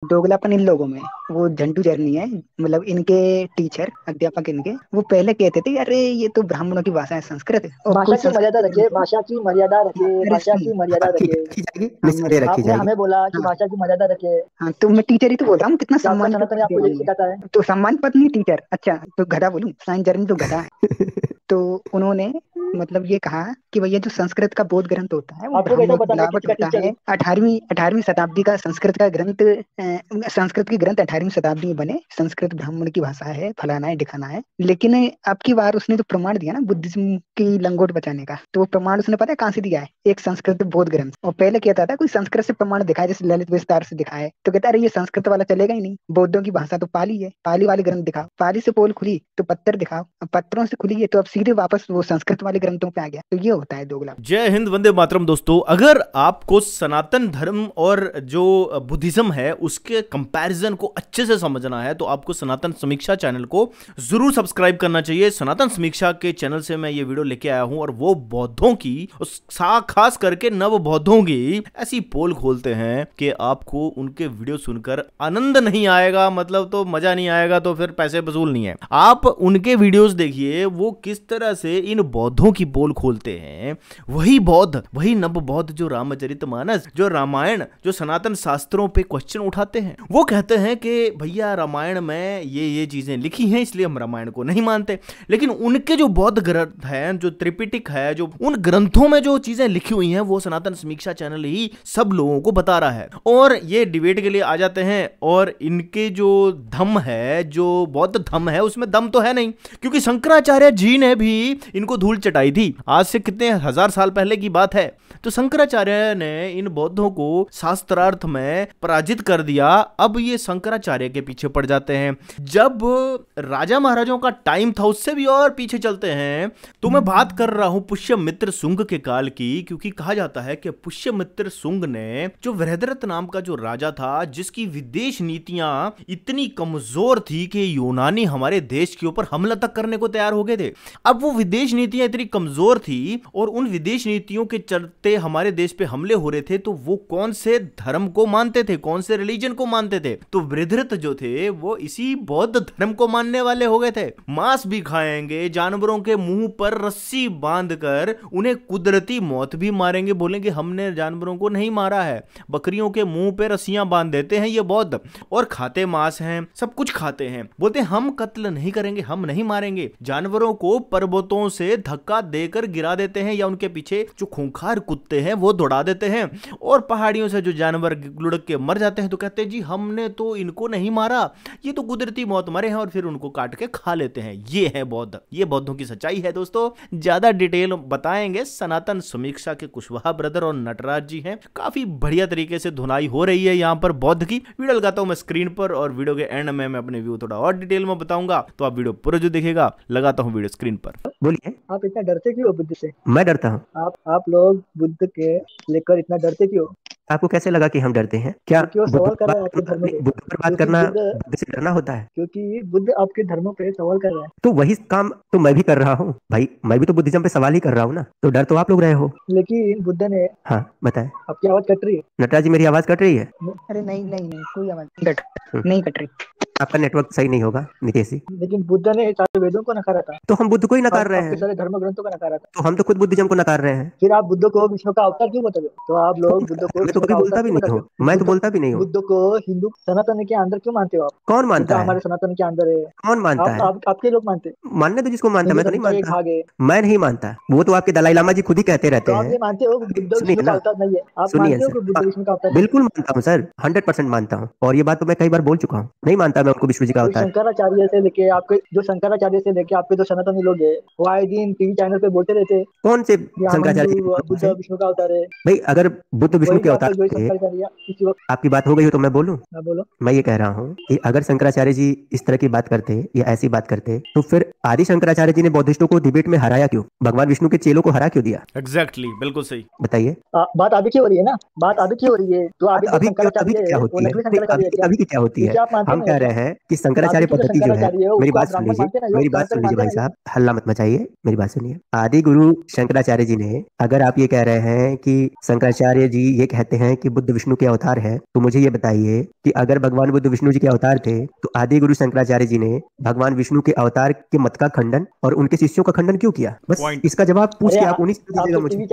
दोगलापन इन लोगों में। वो झंटू चरनी है, मतलब इनके टीचर अध्यापक इनके, वो पहले कहते थे अरे ये तो ब्राह्मणों की भाषा है संस्कृत, और भाषा कोई की मर्यादा संस्कृत रखे, ग्रंथ हो। भाषा की मर्यादा हाँ, रखे, अरे भाषा सुन, की मर्यादा ठीक रखे। है, रखी जाएगी, हाँ निस्संदेह रखी आपने जाएगी। हमें बोला कि हाँ भाषा की मर्यादा रखे। हाँ, तो मैं टीचर ही तो बोल रहा हूँ, कितना क्या आपका सम्मान का सनातन पद दे आपको रहा यही हूँ मैं। सिखाता है? तो सम्मान पद नहीं टीचर, अच्छा तो गधा बोलूं, साईं जर्नी तो गधा है। तो उन्होंने मतलब ये कहा कि भैया जो संस्कृत का बोध ग्रंथ होता है वो आपको कैसे ब्राह्मणों की पता मैं मिलावट किसी का होता टीचर है। हूँ? 18वीं शताब्दी का संस्कृत का ग्रंथ, संस्कृत के ग्रंथ 18वीं शताब्दी में बने, संस्कृत ब्राह्मण की भाषा है, फलाना है ढिकाना है। लेकिन अब की बार उसने जो प्रमाण दिया ना बुद्धिज्म की लंगोट बचाने का, तो वो प्रमाण उसने पता है कहाँ से दिया है? एक संस्कृत बोध ग्रंथ। और पहले कहता था कोई संस्कृत से प्रमाण दिखाए, जैसे ललित विस्तार से दिखाए, तो कहता अरे ये संस्कृत वाला चलेगा ही नहीं, बौद्धों की भाषा तो पाली है, पाली वाले ग्रंथ दिखाओ। पाली से पोल खुली तो पत्थर दिखाओ, अब पत्थरों से खुली है तो अब सीधे वापस वो संस्कृत वाले ग्रंथों पे आ गया। तो ये होता है दोगला। जय हिंद, वंदे मातरम। दोस्तों, अगर आपको सनातन धर्म और जो बुद्धिज्म है उसके कंपैरिजन को अच्छे से समझना है तो आपको सनातन समीक्षा चैनल को जरूर सब्सक्राइब करना चाहिए। सनातन समीक्षा के चैनल से मैं ये वीडियो लेके आया हूं और वो बौद्धों की, खास करके नव बौद्धों की ऐसी पोल खोलते हैं कि आपको उनके वीडियो सुनकर आनंद नहीं आएगा, मतलब तो मजा नहीं आएगा, तो फिर पैसे वसूल नहीं है। आप उनके वीडियोस देखिए, वो किस तरह से इन बौद्धों की पोल खोलते हैं। वही बौद्ध, वही नव बौद्ध जो रामचरितमानस, जो रामायण, जो सनातन शास्त्रों पे क्वेश्चन उठाते हैं। वो कहते हैं कि भैया रामायण में ये चीजें लिखी हैं इसलिए हम रामायण को नहीं मानते। लेकिन उनके जो बौद्ध ग्रंथ हैं, जो त्रिपिटक है, जो उन ग्रंथों में जो चीजें लिखी हुई हैं वो सनातन समीक्षा चैनल ही सब लोगों को बता रहा है। और ये डिबेट के लिए आ जाते हैं और इनके जो धम्म है, जो बौद्ध धम्म है, उसमें दम तो है नहीं, क्योंकि शंकराचार्य जी ने भी इनको धूल चटाई थी। आज से कितने हजार साल पहले की बात है। तो शंकराचार्य ने इन बौद्धों को शास्त्रार्थ में पराजित कर दिया। अब ये शंकराचार्य के पीछे पड़ जाते हैं। जब राजा महाराजों का टाइम था, उससे भी और पीछे चलते हैं, तो मैं बात कर रहा हूं पुष्यमित्र शुंग के काल की। क्योंकि कहा जाता है कि पुष्यमित्र शुंग ने, जो वृहद्रथ नाम का जो राजा था, जिसकी विदेश नीतियां इतनी कमजोर थी कि यूनानी हमारे देश के ऊपर हमला तक करने को तैयार हो गए थे। अब वो विदेश नीतियां इतनी कमजोर थी और उन विदेश नीतियों के चलते हमारे देश पे हमले हो रहे थे, तो वो कौन से धर्म को मानते थे, कौन से रिलीजन को मानते थे? तो वृहद्रथ जो थे वो इसी बौद्ध धर्म को मानने वाले हो गए थे। मांस भी खाएंगे, जानवरों के मुंह पर रस्सी बांधकर उन्हें कुदरती मौत भी मारेंगे, बोलेंगे हमने जानवरों को नहीं मारा है। बकरियों के मुंह पे रस्सियां बांध देते हैं ये बौद्ध, और खाते मांस हैं, सब कुछ खाते हैं। बोलते हम कत्ल नहीं करेंगे, हम नहीं मारेंगे। जानवरों को पर्वतों से धक्का देकर गिरा देते हैं, या उनके पीछे जो खूंखार कुत्ते हैं वो दौड़ा देते हैं। और पहाड़ियों से जो जानवर लुढ़क के मर जाते हैं तो कहते हैं जी हमने तो इनको नहीं मारा, ये तो कुदरती मौत मरे हैं, और फिर उनको काट के खा लेते हैं। ये है बौद्ध, ये बौद्धों की सच्चाई है। दोस्तों, ज्यादा डिटेल बताएंगे सनातन समीक्षा के कुशवाहा ब्रदर और नटराज जी हैं। काफी बढ़िया तरीके से धुनाई हो रही है यहाँ पर बौद्ध की। वीडियो लगाता हूं मैं स्क्रीन पर, और वीडियो के एंड में मैं अपने व्यू थोड़ा और डिटेल में बताऊंगा, तो आप वीडियो पूरा जो देखेगा। लगाता हूं वीडियो स्क्रीन पर। बोलिए। आप इतना डरते क्यों हो बुद्ध से? मैं डरता हूँ? आप लोग बुद्ध के लेकर इतना डरते क्यों? आपको कैसे लगा कि हम डरते हैं? क्या क्यों बुद्ध सवाल पर कर रहे हैं बात आपके धर्म नहीं, पे? बुद्ध पर बात क्योंकि करना बुद्ध बुद्ध से डरना होता है? क्योंकि बुद्ध आपके धर्मों पे सवाल कर रहा है। तो वही काम तो मैं भी कर रहा हूँ भाई, मैं भी तो बुद्धिज्म पे सवाल ही कर रहा हूँ ना। तो डर तो आप लोग रहे हो। लेकिन बुद्ध ने, हाँ बताएं। आपकी आवाज कट रही है। नटराज जी, मेरी आवाज कट रही है? अरे नहीं नहीं नहीं, कोई आवाज नहीं कट रही। आपका नेटवर्क सही नहीं होगा नितेश जी। लेकिन बुद्ध ने सारे वेदों को नकारा था। तो हम बुद्ध को ही नकार रहे आपके हैं। सारे धर्म ग्रंथों को नकारा था। तो हम तो खुद बुद्धिज्म को नकार रहे हैं। फिर आप बुद्ध को विष्णु का अवतार क्यों बताते हो? तो आप लोग बुद्ध को मैं तो विष्णु कभी का बोलता अवतार भी क्यों नहीं बताते हूँ, हो? मैं तो बोलता भी नहीं हूँ। बुद्ध को हिंदू सनातन के अंदर क्यों मानते हो आप? कौन बुद्ध मानता है? हमारे सनातन के अंदर है। कौन मानता है? आपके लोग मानते। मानने तो जिसको मानता है, हिंदू मैं तो धर्म नहीं का एक मानता। भाग है। मैं नहीं मानता, वो तो आपके दलाई लामा जी खुद ही कहते रहते तो आप हैं। ये मानते हो कि बुद्ध सुनिए विष्णु का ना, अवतार नहीं है? आप सुनिए मानते हो सर। कि बुद्ध विष्णु का अवतार नहीं है? बिल्कुल मानता हूँ सर, 100% मानता हूँ, और ये बात तो मैं कई बार बोल चुका हूँ। नहीं मानता मैं उनको विष्णु जी का कोई अवतार। शंकराचार्य से लेके आपके, जो शंकराचार्य से लेके आपके जो सनातनी लोग है, वो आए दिन टीवी चैनल पे बोलते रहते हैं कौन से कि हम शंकराचार्य जी? हिंदू, कौन बुद्ध से? विष्णु का अवतार है। भाई अगर बुद्ध विष्णु वही के बात अवतार है, वही थे, शंकराचार्य किसी वक्त। आपकी बात हो गई हो तो मैं बोलूं? हाँ बोलो। मैं ये कह रहा हूँ कि अगर शंकराचार्य जी इस तरह की बात करते या ऐसी बात करते, तो फिर आदि शंकराचार्य जी ने बौद्धिस्टों को डिबेट में हराया क्यों? भगवान विष्णु के चेलों को हरा क्यों दिया? एग्जैक्टली, बिल्कुल सही। बताइए। बात अभी की हो रही है ना, बात अभी की हो रही है। तो अभी जो अभी की शंकराचार्य क्या है होती वो है? नकली नहीं, शंकराचार्य है क्या? अभी की क्या होती ये है? क्या आप मानते हम नहीं कह हो रहे क्या? हैं कि शंकराचार्य आपके जो पद्धति जो है, शंकराचार्य है मेरी उसको बात आप सुन ब्राह्मण लीजिए, मानते हैं ना, मेरी योग बात ब्राह्मण सुन लीजिए मानते हैं भाई ना साहब, हल्ला मत मचाइए, मेरी बात सुनिए। आदि गुरु शंकराचार्य जी ने, अगर आप ये कह रहे हैं कि शंकराचार्य जी ये कहते हैं कि बुद्ध विष्णु के अवतार है, तो मुझे ये बताइए कि अगर भगवान बुद्ध विष्णु जी के अवतार थे, तो आदि गुरु शंकराचार्य जी ने भगवान विष्णु के अवतार के मत का खंडन और उनके शिष्यों का खंडन क्यों किया? बस पॉइंट। इसका जवाब पूछ अरे के आप उन्हीं से दीजिएगा आपके मुझे। टीवी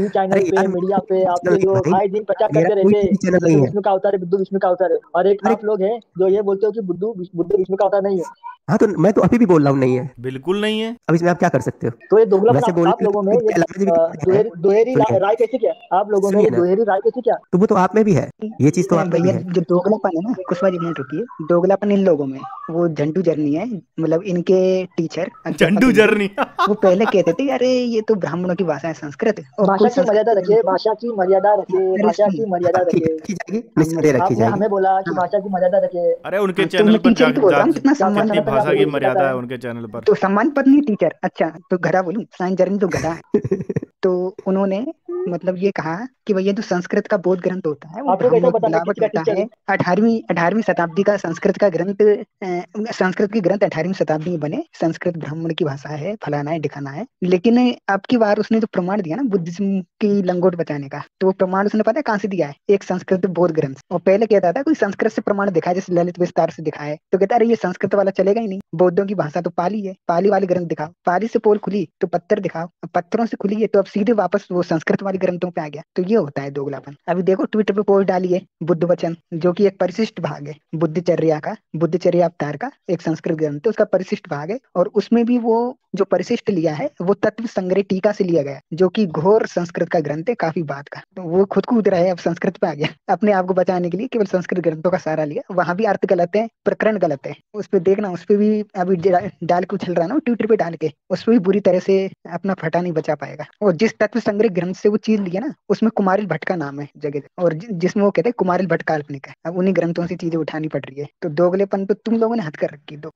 चैनल अरे पे यार मीडिया मेरा पे कोई चैनल आपके नहीं जो है आए दिन प्रचार भाई, मेरा करते कोई रहते हैं टीवी चैनल बुद्ध नहीं है। विष्णु का अवतार है, बुद्ध विष्णु का अवतार है, और एक अरे आप लोग हैं जो ये बोलते हो कि बुद्ध विष्णु का अवतार नहीं है। हाँ, तो मैं तो अभी भी बोल रहा हूँ नहीं है। बिल्कुल नहीं है। अब इसमें आप क्या कर सकते हो? तो ये दोगलापन वैसे बोलने आप के लिए लोगों में तो ये लामा जी भी कहते हैं। दोहरी सुनिए, राय कैसे क्या? आप लोगों में सुनिए ये ना, दोहरी राय कैसे क्या? तो वो तो आप में भी है, ये चीज तो आप में भी भैया है। जो दोगलापन है ना, कुशवा जी मिनट रुकिए, दोगलापन इन लोगों में, वो झंडू जर्नी है, मतलब इनके टीचर अध्यापक झंडू इनके, जर्नी वो पहले कहते थे अरे ये तो ब्राह्मणों की भाषा है संस्कृत, और भाषा कोई की संस्कृत मर्यादा के रखिए, ग्रंथ भाषा की मर्यादा रखिए, अरे भाषा सुनिए, की मर्यादा हाँ, ठीक रखिए। है, रखी जाएगी, हाँ निस्संदेह रखी आपने जाएगी। हमें बोला कि हाँ भाषा की मर्यादा रखिए। अरे उनके तो चैनल मैं पर टीचर ही तो बोल रहा हूँ, कितना क्या सम्मान कितनी आता है भाषा आपको की कुछ मर्यादा सिखाता है है? उनके चैनल पर। तो सम्मान पद नहीं टीचर, अच्छा तो गधा बोलूं, साइंस जर्नी तो गधा है। तो उन्होंने मतलब ये कहा कि भैया जो संस्कृत का बोध ग्रंथ होता है वो आपको कैसे ब्राह्मणों की पता मैं मिलावट किसी का होता टीचर है। हूँ? 18वीं शताब्दी का संस्कृत का ग्रंथ, संस्कृत के ग्रंथ 18वीं शताब्दी में बने, संस्कृत ब्राह्मण की भाषा है, फलाना है ढिकाना है। लेकिन अब की बार उसने जो प्रमाण दिया ना बुद्धिज्म की लंगोट बचाने का, तो वो प्रमाण उसने पता है कहाँ से दिया है? एक संस्कृत बोध ग्रंथ। और पहले कहता था कोई संस्कृत से प्रमाण दिखाए, जैसे ललित विस्तार से दिखाए, तो कहता अरे ये संस्कृत वाला चलेगा ही नहीं, बौद्धों की भाषा तो पाली है, पाली वाले ग्रंथ दिखाओ, पाली से पोल खुली तो पत्थर दिखाओ, अब पत्थरों से खुली है तो अब सीधे वापस वो संस्कृत वाले ग्रंथों पे आ गया। तो ये होता है दोगलापन। अभी देखो ट्विटर पे पोस्ट डाली है बुद्ध वचन, जो कि एक परिशिष्ट भाग है बुद्धचर्या का, बुद्धचर्या अवतार का एक संस्कृत ग्रंथ है, उसका परिशिष्ट भाग है, और उसमें भी वो जो परिशिष्ट लिया है वो तत्व संग्रह टीका से लिया गया है, जो कि घोर संस्कृत का ग्रंथ है काफी बाद का। तो वो खुद को उतरा है, अब संस्कृत पे आ गया अपने आप को बचाने के लिए, केवल संस्कृत ग्रंथों का सहारा लिया। वहां भी अर्थ गलत है, प्रकरण गलत है, उस पे देखना, उस पे भी अभी डाल के उछल रहा है ना ट्विटर पे डाल के, उस पे भी बुरी तरह से अपना फटा नहीं बचा पाएगा। और जिस तत्व संग्रह ग्रंथ से वो चीज लिया ना, उसमें कुमारिल भट्ट का नाम है जगह, और जिसमें वो कहते हैं कुमारिल भट्ट काल्पनिक है। अब उन्हीं ग्रंथों से चीजें उठानी पड़ रही है, तो दोगलेपन तो तुम लोगों ने हद कर रखी है। दो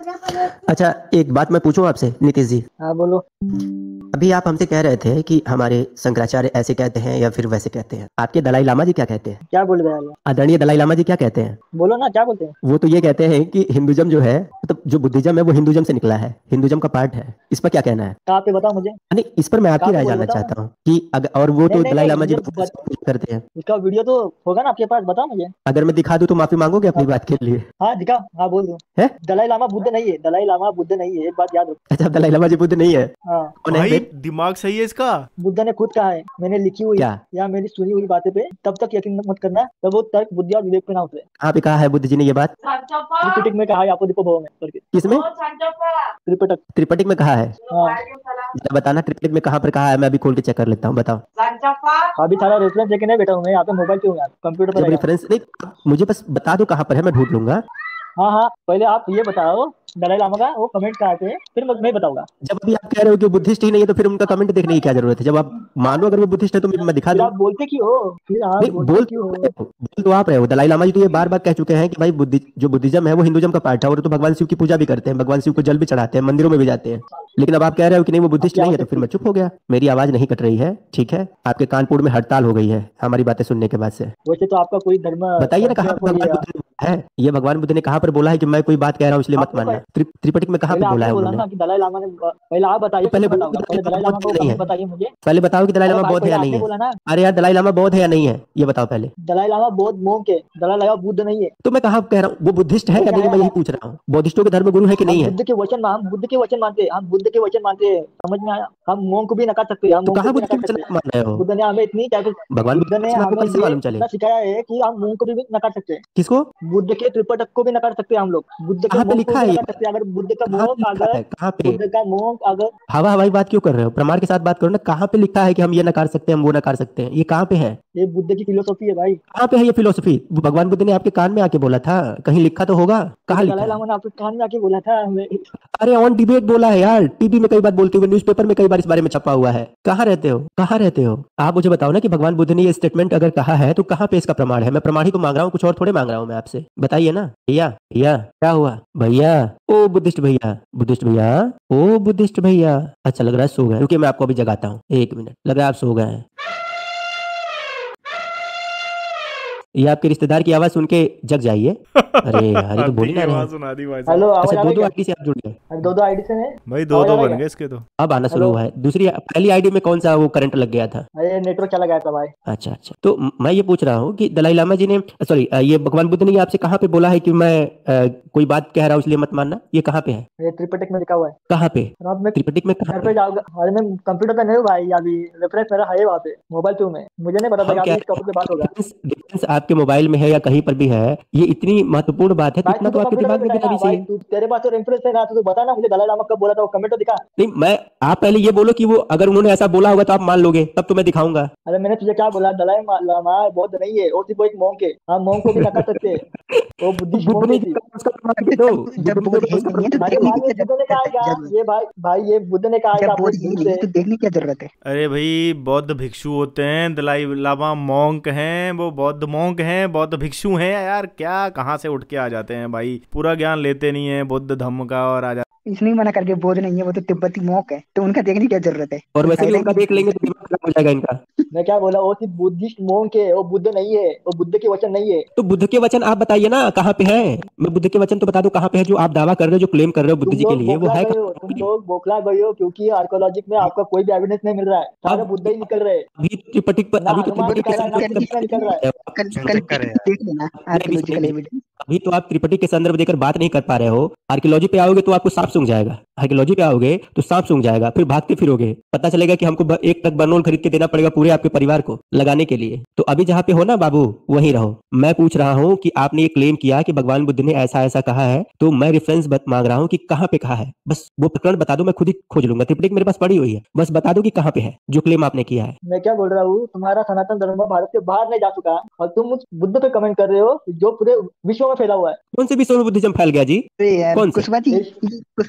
अच्छा, एक बात मैं पूछूं आपसे नीतीश जी, हाँ बोलो। अभी आप हमसे कह रहे थे कि हमारे शंकराचार्य ऐसे कहते हैं या फिर वैसे कहते हैं, आपके दलाई लामा जी क्या कहते हैं? क्या बोल रहे हैं? आदरणीय दलाई लामा जी क्या कहते हैं? बोलो ना, क्या बोलते हैं? वो तो ये कहते हैं कि हिंदुज्म जो है, मतलब जो बुद्धिज्म है वो हिंदुज्म से निकला है, हिंदुज्म का पार्ट है। इस पर क्या कहना है? कहाँ पे बताओ मुझे। नहीं, इस पर मैं आपकी कहाँ पे राय बोलो जानना बताओ। चाहता हूँ कि अगर, और वो नहीं तो नहीं दलाई नहीं लामा जी मुझे तो पूजा करते हैं, उसका वीडियो तो होगा ना आपके पास, बताओ मुझे। अगर मैं दिखा दूं तो माफी मांगोगे अपनी हाँ बात के लिए? हाँ दिखाओ, हाँ बोल दो। है? दलाई लामा बुद्ध नहीं है, दलाई लामा बुद्ध नहीं है, एक बात याद रखो। अच्छा, दलाई लामा जी बुद्ध नहीं है? हाँ कौन है भाई फिर? दिमाग सही है इसका। बुद्ध ने खुद कहा है, मैंने लिखी हुई क्या? या मेरी सुनी हुई बातें पे तब तक यकीन मत करना तब वो तर्क बुद्धि और विवेक पे ना उतरे। कहाँ पे कहा है बुद्ध जी ने ये बात? त्रिपिटक में कहा है, आपको देखो भाव में करके। किसमें? त्रिपिटक। त्रिपिटक में कहा है? हाँ जरा बताना त्रिपिटक में कहाँ पर कहा है, मैं अभी खोल के चेक कर लेता हूँ, बताओ। अभी सारा रेफरेंस लेके नहीं बैठा हूँ मैं, यहाँ पे मोबाइल पे हूँ, कंप्यूटर पर जब रहेगा। रेफरेंस नहीं, मुझे बस बता दो कहाँ पर है, मैं ढूंढ लूंगा। हाँ हाँ पहले आप ये बताओ दलाई लामा का वो कमेंट कहाँ पे है, फिर मैं बताऊंगा। जब अभी आप कह रहे हो कि वो बुद्धिस्ट ही नहीं है, तो फिर उनका कमेंट देखने की क्या जरूरत है? जब आप मानो अगर वो बुद्धिस्ट है तो मैं दिखा फिर दूं। आप बोलते क्यों हो? फिर आप नहीं, बोलते क्यों हो? बोल तो आप रहे हो। दलाई लामा जी तो ये बार बार कह चुके हैं कि भाई जो बुद्धिज्म है वो हिंदुज्म का पार्ट है, और तो भगवान शिव की पूजा भी करते हैं, भगवान शिव को जल भी चढ़ाते हैं, मंदिरों में भी जाते हैं। लेकिन अब आप कह रहे हो कि नहीं वो बुद्धिस्ट नहीं है, तो फिर मैं चुप हो गया। मेरी आवाज नहीं कट रही है, ठीक है? आपके कानपुर में हड़ताल हो गई है हमारी बातें सुनने के बाद से। वैसे तो आपका कोई धर्म बताइए ना कहाँ पे भगवान बुद्ध ने है? ये भगवान बुद्ध ने कहाँ पर बोला है कि मैं कोई बात कह रहा हूँ इसलिए मत मानना? त्रिपिटक में कहाँ पे बोला है बोला उन्होंने? ना कि दलाई लामा ने, पहले आप बताइए, पहले फिर बताऊंगा। पहले दलाई लामा को नहीं है, कमेंट बताइए मुझे। पहले बताओ कि दलाई अरे लामा भाई बौद्ध है पहले या नहीं आपने है? बोला ना अरे यार, दलाई लामा बौद्ध है या नहीं है, ये बताओ पहले। दलाई लामा बौद्ध मोंक है, दलाई लामा बुद्ध नहीं है। तो मैं कहाँ कह रहा हूँ वो बुद्धिस्ट है वो या क्या नहीं, है? मैं यही पूछ रहा हूँ। बौद्धिस्टों के धर्म गुरु है कि नहीं हम है? बुद्ध के वचन हम बुद्ध के वचन मानते हैं, हम बुद्ध के वचन मानते हैं, समझ में आया? हम मोंक को भी नकार सकते हैं, हम तो मोंक को कहाँ भी बुद्ध के नकार वचन सकते आप हैं। मान रहे हो? बुद्ध ने हमें इतनी क्या, भगवान बुद्ध ने आपको हमें कैसे ये मालूम चले? इतना सिखाया है कि हम मोंक को भी नकार सकते हैं। किसको? बुद्ध के त्रिपिटक को भी नकार सकते हैं हम लोग, बुद्ध के कहाँ पे मोंक को लिखा भी है ये? नकार सकते हैं। अगर बुद्ध का कहाँ पे मोंक लिखा अगर है? कहाँ पे? बुद्ध का मोंक अगर हवा हवाई बात क्यों कर रहे हो? प्रमाण के साथ बात करो ना। कहाँ पे लिखा है कि हम ये नकार सकते हैं, हम वो नकार सकते हैं? ये कहाँ पे है? ये बुद्ध की फिलोसॉफी है भाई। कहाँ पे है ये फिलोसफी? भगवान बुद्ध ने आपके कान में आके बोला था? कहीं लिखा तो होगा। कहाँ लिखा दलाई है? लामा ने आपके कान में आके बोला था हमें। अरे ऑन डिबेट बोला है यार, टीवी में कई बार बोलते हुए, न्यूज़पेपर में कई बार इस बारे में छपा हुआ है। कहाँ रहते हो? कहाँ रहते हो आप? मुझे बताओ ना कि भगवान बुद्ध ने ये स्टेटमेंट अगर कहा है तो कहाँ पे इसका प्रमाण है? मैं प्रमाण ही तो मांग रहा हूँ, कुछ और थोड़े मांग रहा हूँ मैं आपसे। बताइए ना भैया। भैया क्या हुआ भैया? ओ बुद्धिस्ट भैया, बुद्धिस्ट भैया, ओ बुद्धिस्ट भैया। अच्छा लग रहा है सो गए। रुकिए मैं आपको अभी जगाता हूँ, 1 मिनट। लग रहा है आप सो गए हैं। ये आपके रिश्तेदार की आवाज सुन के जग जाइए। अरे यार ये तो बोल ही ना रहे हैं। सुना दी भाई साहब। हेलो, आवाज अच्छा आ दो रही दो क्या? आईडी से आप जुड़ गए? दो आईडी से है। भाई दो आवाज दो आ रहा है बन क्या? गए इसके तो। अब आना शुरू हेलो। हुआ है। दूसरी पहली आईडी में कौन सा वो करंट लग गया था? अरे नेटवर्क चला गया था भाई। अच्छा अच्छा, तो मैं ये पूछ रहा हूँ कि दलाई लामा जी ने, सॉरी, ये भगवान बुद्ध ने ये आपसे कहाँ पे बोला है कि मैं कोई बात कह रहा हूँ इसलिए मत मानना? ये कहाँ पे है? ये त्रिपिटक में लिखा हुआ है। कहाँ पे? रात में त्रिपिटक में कहाँ घर पे? पे जाओगे? अरे मैं कंप्यूटर पे नहीं हूँ भाई, अभी रेफरेंस मेरा है वहाँ पे मोबाइल पे हूँ मैं। मुझे नहीं पता था हम कि कह अभी इस टॉपिक पे बात होगा। डिफरेंस आपके मोबाइल में है या कहीं पर भी है, ये इतनी महत्वपूर्ण बात है तो भाई इतना तू तो तो आपके कंप्यूटर दिमाग पे में भी बैठा है रहनी ना भाई, चाहिए। तू तेरे पास तो रेफरेंस है ना, तू बता ना मुझे दलाई लामा कब बोला था, वो कमेंट तो दिखा। नहीं, मैं, आप पहले ये बोलो कि वो अगर उन्होंने ऐसा बोला होगा तो आप मान लोगे, तब तो मैं दिखाऊंगा। अरे मैंने तुझे क्या बोला? लामा बौद्ध नहीं है, वो सिर्फ वो एक मोंक है। हम मोंक को भी नकार सकते हैं, वो तो बुद्धिस्ट बुद्ध मोंक ने है सिर्फ। उसका प्रमाण दे दो। जब बुद्ध ने बोध तो है उसका ही नहीं है तो प्रमाण अरे दे देखने दो। की भाई ये क्या बुद्ध ने कहा जरूरत है है क्या? जज? ये भाई ये बुद्ध ने कहा है क्या जब अपने बोध है ही मुंह नहीं से? है तो देखने की क्या जरूरत है? अरे भाई बौद्ध भिक्षु होते हैं, दलाई लामा मॉन्क हैं, वो बौद्ध मॉन्क हैं, बौद्ध भिक्षु हैं यार। क्या कहाँ से उठ के आ जाते हैं भाई, पूरा ज्ञान लेते नहीं है बुद्ध धम्म का और आ जाते। इसने मना करके बोध नहीं है, वो तो तिब्बती मॉक है, तो उनका देखने की क्या जरूरत है? और कोई वैसे भी फायदा ही उनका नहीं देख लेंगे तो दिमाग खराब हो जाएगा इनका। मैं क्या बोला? वो सिर्फ बुद्धिस्ट मोंक है, वो बुद्ध नहीं है, वो बुद्ध के वचन नहीं है। तो बुद्ध के वचन आप बताइए ना कहाँ पे है? मैं बुद्ध के वचन तो बता दूं कहाँ पे है, जो आप दावा कर रहे हो, जो क्लेम कर रहे हो बुद्ध तुम जी के लोग लिए, वो बौखला है गए हो, कहाँ तुम पे? लोग बौखला गए हो, क्योंकि आर्कोलॉजिक में आपका कोई भी एविडेंस नहीं मिल रहा है, सारे अब बुद्ध ही निकल रहे हैं। अभी तो त्रिपिटक पर, ना अभी तो हनुमान त्रिपिटक के निकल रहा है, ना संदर्भ श्री कृष्ण निकल रहा है। कल चेक करें यार। देख लेना नहीं, अभी आर्कियोलॉजिकल सुनेंगे। एविडेंस। अभी तो आप त्रिपिटक के संदर्भ देकर बात नहीं कर पा रहे हो। आर्कियोलॉजी पे आओगे तो आपको सांप सूंघ जाएगा। आर्कियोलॉजी पे आओगे तो सांप सूंघ जाएगा, फिर भागते फिरोगे, पता चलेगा कि हमको एक ट्रक बर्नोल खरीद के देना पड़ेगा पूरे आपके परिवार को लगाने के लिए। तो अभी जहाँ पे हो ना बाबू, वहीं रहो। मैं पूछ रहा हूँ कि आपने ये क्लेम किया कि भगवान बुद्ध ने ऐसा ऐसा कहा है, तो मैं रेफरेंस मांग रहा हूँ कि कहाँ पे कहा है। बस वो प्रकरण बता दो, मैं खुद ही खोज लूंगा। त्रिपिटक मेरे पास पड़ी हुई है, बस बता दो कि कहाँ पे है जो क्लेम आपने किया है। मैं क्या बोल रहा हूँ, तुम्हारा सनातन धर्म भारत के बाहर नहीं जा चुका और तुम उस बुद्ध पे कमेंट कर रहे हो जो पूरे विश्व में फैला हुआ है। कौन से विश्व में बुद्धिज्म फैल गया जी? अरे यार कौन से? कुशवाहा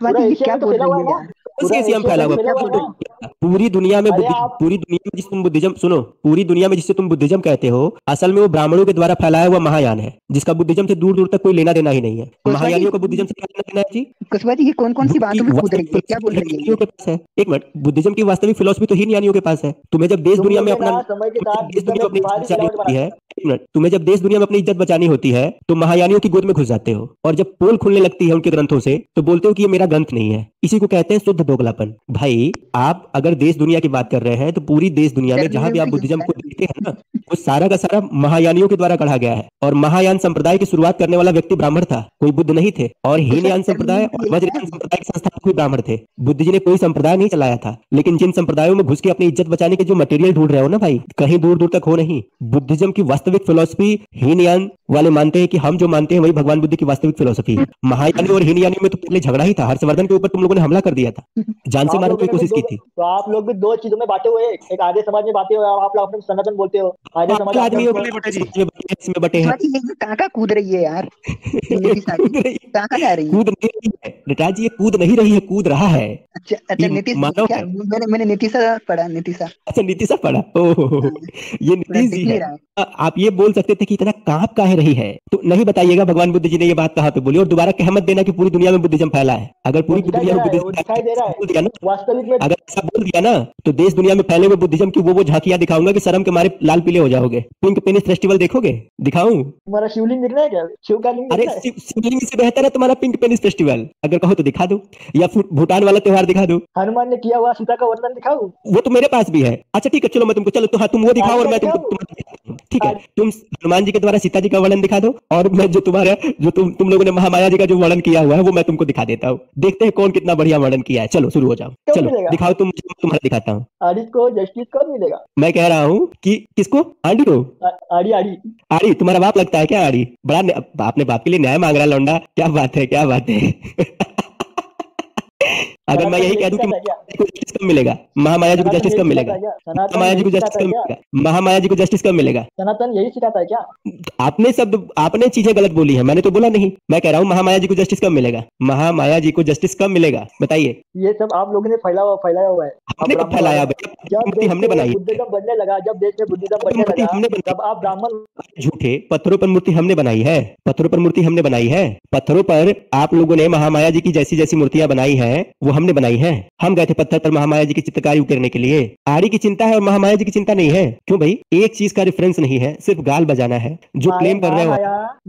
पूरा जी ये एशिया क्या में तो बोल फैला रही हुआ है है ना, यार? कौन पूरा सी एशिया में एशिया फैला में तो हुआ फैला है? हुआ है ना। पूरी दुनिया में अरे आप पूरी दुनिया में जिसे तुम बुद्धिज्म, सुनो, पूरी दुनिया में जिसे तुम बुद्धिज्म कहते हो, असल में वो ब्राह्मणों के द्वारा फैलाया हुआ महायान है, जिसका बुद्धिज्म से दूर दूर तक कोई लेना देना ही नहीं है। महायानियों का बुद्धिज्म से क्या लेना देना है जी? कुशवाहा जी ये कौन कौन सी बुद्ध की बातों में कूद वास्तविक रही है? क्या बोल फिलोसफी रही है हीनयानियों ये? के पास है। एक मिनट, बुद्धिज्म की वास्तविक फिलोसफी तो हीनयानियों के पास है। तुम्हें जब देश तुम दुनिया लोग में ने अपना, ना समय के तुम्हें साथ जब देश बुद्ध दुनिया में में अपनी इज्जत बाहरी बचानी सिलावट होती बना है, एक मिनट, तुम्हें जब देश दुनिया में अपनी इज्जत बचानी होती है तो महायानियों की गोद में घुस जाते हो, और जब पोल खुलने लगती है उनके ग्रंथों से तो बोलते हो कि ये मेरा ग्रंथ नहीं है। इसी को कहते हैं शुद्ध दोगलापन। भाई आप अगर देश दुनिया की बात कर रहे हैं तो पूरी देश दुनिया में जहां भी आप बुद्धिज्म को देखते हैं ना, वो सारा का सारा महायानियों के द्वारा गढ़ा गया है। और महायान संप्रदाय की शुरुआत करने वाला व्यक्ति ब्राह्मण था, कोई बुद्ध नहीं थे। और हीनयान संप्रदाय और वज्रयान संप्रदाय के संस्थापक भी ब्राह्मण थे। बुद्ध जी ने कोई संप्रदाय नहीं चलाया था। लेकिन जिन संप्रदायों में घुस के अपनी इज्जत बचाने के जो मटेरियल ढूंढ रहे हो ना भाई, कहीं दूर दूर तक हो नहीं। बुद्धिज्म की वास्तविक फिलोसफी हीनयान वाले मानते हैं कि हम जो मानते हैं वही भगवान बुद्ध की वास्तविक फिलोसफी है। महायानी और हीनयानी में तो पहले झगड़ा ही था, हर्षवर्धन के ऊपर तुम लोगों ने हमला कर दिया था, जान से मारने की कोशिश की थी। तो आप लोग भी दो चीजों में बांटे हुए हैं, एक आर्य समाज में बांटे हुए हैं, आप लोग अपने सनातन बोलते हो, आर्य समाज पागल आदमी हो, आपका इसमें बटे हैं। कुशवाहा जी ये कहाँ कूद रही है यार? नीतीशा जी कूद रही कहाँ जा रही है? कूद नहीं रही है नटराज जी, ये कूद नहीं रही है, कूद रहा है। अच्छा अच्छा, ये नीतीश मानव क्या? है। मैंने नीतीशा पढ़ा, नीतीशा। अच्छा, नीतीशा पढ़ा? ओह, हाँ, ये पूरा नीतीश दिख जी नहीं है। रहा है। आप ये बोल सकते थे कि इतना कांप काहे रही है, तो नहीं बताइएगा भगवान बुद्ध जी ने ये बात कहाँ पे बोली। और दोबारा कह मत देना कि पूरी दुनिया में बुद्धिज्म फैला है। अगर पूरी दिखाई दुनिया दे में रहा है, वो बुद्धिज्म दिखाई दे रहा है बोल दिया ना, वास्तविक में। अगर ऐसा बोल दिया ना, तो देश दुनिया में फैले हुए बुद्धिज्म की वो झांकियां दिखाऊंगा कि शर्म के मारे लाल पीले हो जाओगे। पिंक पेनिस फेस्टिवल देखोगे? दिखाऊं? तुम्हारा शिवलिंग दिख रहा है क्या? शिव का लिंग अरे दिख रहा है? शिवलिंग से बेहतर है तुम्हारा पिंक पेनिस फेस्टिवल। अगर कहो तो दिखा दो, या फिर भूटान वाला त्योहार दिखा दो। हनुमान ने किया हुआ सीता का वर्णन दिखाऊं? वो तो मेरे पास भी है। अच्छा ठीक है, चलो मैं तुमको, चलो तो हाँ, तुम वो दिखाओ और मैं तुमको ठीक है, तुम हनुमान जी के द्वारा सीता जी का वर्णन दिखा दो, और मैं जो तुम्हारा जो तुम लोगों ने महामाया जी का जो वर्णन किया हुआ है वो मैं तुमको दिखा देता हूँ। देखते हैं कौन कितना बढ़िया वर्णन किया है। चलो शुरू हो जाओ, क्यों चलो मिलेगा? दिखाओ, तुम तुम्हारा दिखाता हूँ। आरिफ को जस्टिस कब मिलेगा? मैं कह रहा हूँ कि किसको? आंटी को? आड़ी आड़ी आड़ी तुम्हारा बाप लगता है क्या? आड़ी बड़ा अपने बाप के लिए न्याय मांग रहा लौंडा, क्या बात है, क्या बात है। अगर मैं यही कह दूं कि जस्टिस कब मिलेगा, महामाया जी को जस्टिस कब मिलेगा, महामाया जी को जस्टिस कब मिलेगा, महामाया जी को जस्टिस कब मिलेगा? सनातन यही सिखाता है क्या? आपने चीजें गलत बोली है, मैंने तो बोला नहीं। मैं कह रहा हूँ महामाया जी को जस्टिस कब मिलेगा, महामाया जी को जस्टिस कब मिलेगा, बताइए। ये सब आप लोगों ने फैलाया हुआ है। हमने कब फैलाया भैया? जब मूर्ति हमने बनाई है। बुद्धिज्म बनने लगा, जब देश में बुद्धिज्म बनने मूर्ति लगा, हमने बनाई। तब आप ब्राह्मण। झूठे, पत्थरों पर मूर्ति हमने बनाई है, पत्थरों पर मूर्ति हमने बनाई है। पत्थरों पर आप लोगों ने महामाया जी की जैसी जैसी मूर्तियां बनाई हैं वो हमने हमने बनाई है। हम गए थे पत्थर पर महामाया जी की चित्रकारी उकेरने के लिए। आड़ी की चिंता है और महामाया जी की चिंता नहीं है। क्यों भाई? एक चीज का रेफरेंस नहीं है, सिर्फ गाल बजाना है। जो क्लेम कर रहे हो।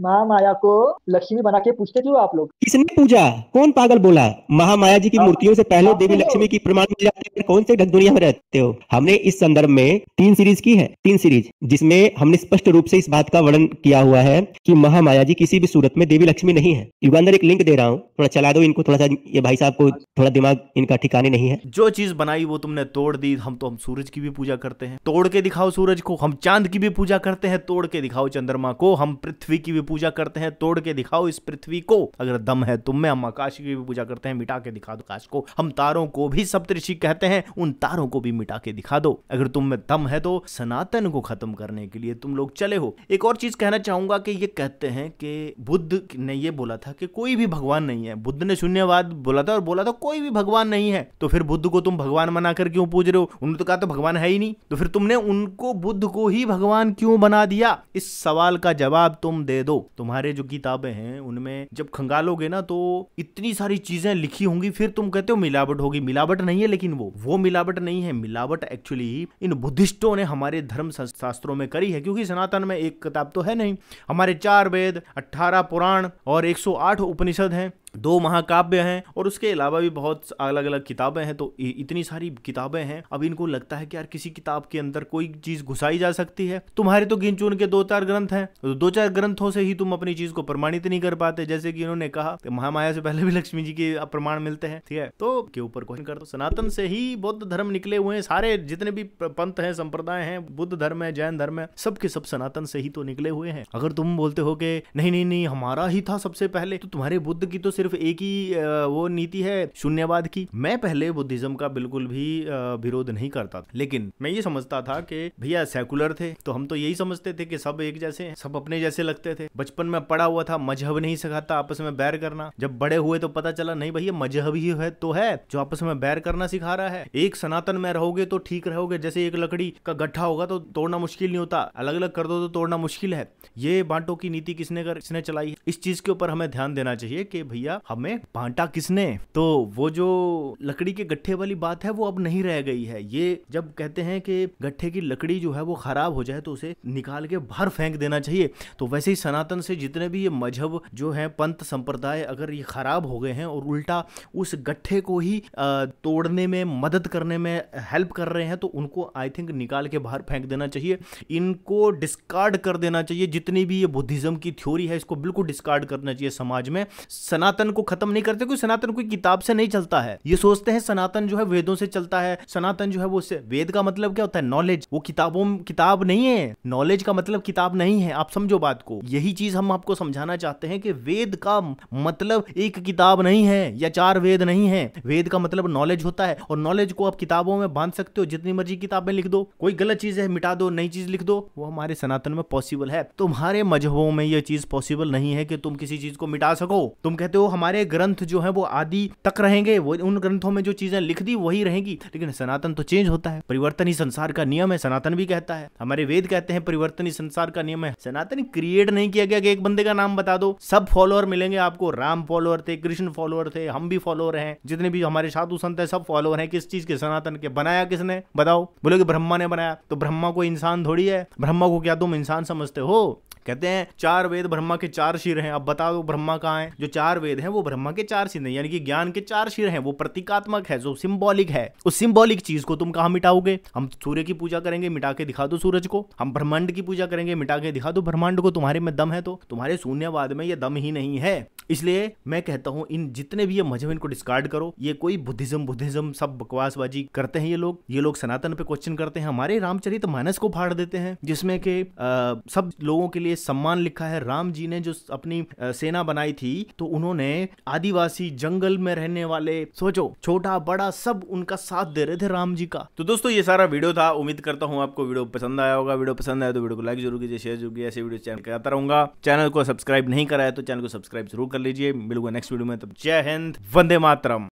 महामाया को लक्ष्मी बना के पूछते क्यों आप लोग? किसने पूजा? कौन पागल बोला? महामाया जी की मूर्तियों से पहले देवी लक्ष्मी की प्रमाण मिल जाते हैं। कौन से ढक दुनिया में रहते हो? हमने इस संदर्भ में 3 सीरीज की है, 3 सीरीज, जिसमें हमने स्पष्ट रूप से इस बात का वर्णन किया हुआ है कि महामाया जी किसी भी सूरत में देवी लक्ष्मी नहीं है। युगांधर एक लिंक दे रहा हूँ, थोड़ा चला दो इनको, थोड़ा सा ये भाई साहब को थोड़ा दिमाग इनका ठिकाने नहीं है। जो चीज बनाई वो तुमने तोड़ दी। हम सूरज की भी पूजा करते हैं, तोड़ के दिखाओ सूरज को। हम चांद की भी पूजा करते हैं, तोड़ के दिखाओ चंद्रमा को। हम पृथ्वी की भी पूजा करते हैं, तोड़ के दिखाओ इस पृथ्वी को। अगर दम है तुम में। हम आकाश की भी पूजा करते हैं, मिटा के दिखा दो आकाश को। हम तारों को भी सप्तऋषि कहते हैं, उन तारों को भी मिटा के दिखा दो। अगर तुम में दम है तो सनातन को खत्म करने के लिए तुम लोग चले हो। एक और चीज कहना चाहूंगा कि ये कहते हैं कि बुद्ध ने ये बोला था कि कोई भी भगवान नहीं है। बुद्ध ने शून्यवाद बोला था और बोला था कोई भी भगवान नहीं है। तो फिर बुद्ध को तुम भगवान बनाकर क्यों पूज रहे हो? उन्होंने तो कहा तो भगवान है ही नहीं। तो फिर तुमने उनको, बुद्ध को ही भगवान क्यों बना दिया? इस सवाल का जवाब तुम दे दो। तुम्हारे जो किताबें हैं उनमें जब खंगालोगे ना तो इतनी सारी चीजें लिखी होंगी, फिर तुम कहते हो मिलावट होगी। मिलावट नहीं है, लेकिन वो मिलावट नहीं है। मिलावट एक्चुअली इन बुद्धिस्टों ने हमारे धर्म शास्त्रों में करी है, क्योंकि सनातन में एक किताब तो है नहीं। हमारे 4 वेद, 18 पुराण और 108 उपनिषद हैं, 2 महाकाव्य हैं और उसके अलावा भी बहुत अलग अलग किताबें हैं। तो इतनी सारी किताबें हैं। अब इनको लगता है कि यार किसी किताब के अंदर कोई चीज घुसाई जा सकती है। तुम्हारे तो गिन चुन के 2-4 ग्रंथ हैं, तो 2-4 ग्रंथों से ही तुम अपनी चीज को प्रमाणित नहीं कर पाते। जैसे कि इन्होंने कहा कि महामाया से पहले भी लक्ष्मी जी के प्रमाण मिलते हैं, ठीक है? तो के ऊपर क्वेश्चन कर दो। सनातन से ही बौद्ध धर्म निकले हुए हैं। सारे जितने भी पंथ हैं, संप्रदाय हैं, बुद्ध धर्म है, जैन धर्म है, सब के सब सनातन से ही तो निकले हुए हैं। अगर तुम बोलते हो कि नहीं नहीं नहीं हमारा ही था सबसे पहले, तो तुम्हारे बुद्ध की तो सिर्फ एक ही वो नीति है शून्यवाद की। मैं पहले बुद्धिज्म का बिल्कुल भी विरोध नहीं करता था, लेकिन मैं ये समझता था कि भैया सेकुलर थे तो हम तो यही समझते थे कि सब एक जैसे हैं, सब अपने जैसे लगते थे। बचपन में पढ़ा हुआ था मजहब नहीं सिखाता आपस में बैर करना। जब बड़े हुए तो पता चला नहीं भैया मजहब ही है तो है जो आपस में बैर करना सिखा रहा है। एक सनातन में रहोगे तो ठीक रहोगे। जैसे एक लकड़ी का गट्ठा होगा तो तोड़ना मुश्किल नहीं होता, अलग अलग कर दो तो तोड़ना मुश्किल है। ये बांटो की नीति किसने चलाई है? इस चीज के ऊपर हमें ध्यान देना चाहिए कि भैया हमें बांटा किसने। तो वो जो लकड़ी के गट्ठे वाली बात है वो अब नहीं रह गई है। ये जब कहते हैं कि गट्ठे की लकड़ी जो है वो खराब हो जाए तो उसे निकाल के बाहर फेंक देना चाहिए, तो वैसे ही सनातन से जितने भी ये मजहब जो है, पंथ संप्रदाय, अगर ये खराब हो गए हैं और उल्टा उस गट्ठे को ही तोड़ने में, मदद करने में हेल्प कर रहे हैं, तो उनको आई थिंक निकाल के बाहर फेंक देना चाहिए। इनको डिस्कार्ड कर देना चाहिए। जितनी भी ये बुद्धिज्म की थ्योरी है इसको बिल्कुल डिस्कार्ड करना चाहिए समाज में। सनातन को खत्म नहीं करते, कोई सनातन कोई किताब से नहीं चलता है। ये सोचते हैं सनातन जो है वेदों से चलता है। सनातन जो है वो वेद का मतलब क्या होता है? नॉलेज। वो किताब नहीं है। नॉलेज का मतलब किताब नहीं है। आप समझो बात को। यही चीज हम आपको समझाना चाहते हैं कि वेद का मतलब एक किताब नहीं है या 4 वेद नहीं है। वेद का मतलब नॉलेज होता है और नॉलेज को आप किताबों में बांध सकते हो। जितनी मर्जी किताबें लिख दो, कोई गलत चीज है मिटा दो, नई चीज लिख दो, वो हमारे सनातन में पॉसिबल है। तुम्हारे मजहबों में यह चीज पॉसिबल नहीं है कि तुम किसी चीज को मिटा सको। तुम कहते हो हमारे ग्रंथ जो है वो आदि तक रहेंगे, वो उन ग्रंथों में जो चीजें लिख दी वही रहेंगी, लेकिन सनातन तो चेंज होता है। परिवर्तन ही संसार का नियम है, सनातन भी कहता है। हमारे वेद कहते हैं परिवर्तन ही संसार का नियम है। सनातन क्रिएट नहीं किया गया कि एक बंदे का नाम बता दो, सब फॉलोअर मिलेंगे आपको। राम फॉलोअर थे, कृष्ण फॉलोअर थे, हम भी फॉलोअर हैं, जितने भी हमारे साधु संत है सब फॉलोअर हैं। किस चीज के? सनातन के। बनाया किसने बताओ? बोलोगे ब्रह्मा ने बनाया, तो ब्रह्मा कोई इंसान थोड़ी है। ब्रह्मा को क्या तुम इंसान समझते हो? कहते हैं 4 वेद ब्रह्मा के 4 सिर हैं। अब बता दो ब्रह्मा कहाँ है? जो 4 वेद हैं वो ब्रह्मा के 4 सिर हैं, यानी कि ज्ञान के 4 सिर हैं। वो प्रतीकात्मक है, जो सिंबॉलिक है। उस सिंबॉलिक चीज को तुम कहाँ मिटाओगे? हम सूर्य की पूजा करेंगे, मिटा के दिखा दो सूरज को। हम ब्रह्मांड की पूजा करेंगे, मिटा के दिखा दो ब्रह्मांड को। तुम्हारे में दम है तो? तुम्हारे शून्यवाद में ये दम ही नहीं है। इसलिए मैं कहता हूं इन जितने भी ये मजहब इनको डिस्कार्ड करो। ये कोई बुद्धिज्म सब बकवासबाजी करते हैं ये लोग सनातन पे क्वेश्चन करते हैं। हमारे रामचरितमानस को फाड़ देते हैं, जिसमें के सब लोगों के लिए सम्मान लिखा है। राम जी ने जो अपनी सेना बनाई थी तो उन्होंने आदिवासी जंगल में रहने वाले, सोचो छोटा बड़ा सब उनका साथ दे रहे थे राम जी का। तो दोस्तों ये सारा वीडियो था। उम्मीद करता हूं आपको वीडियो पसंद आया होगा। वीडियो पसंद आया तो वीडियो को लाइक जरूर कीजिए, शेयर जरूर कीजिए। ऐसे वीडियो चैनल करता रहूंगा। चैनल को सब्सक्राइब नहीं करा है तो चैनल को सब्सक्राइब जरूर कर लीजिए। मिलूंगा नेक्स्ट वीडियो में, तब जय हिंद, वंदे मातरम।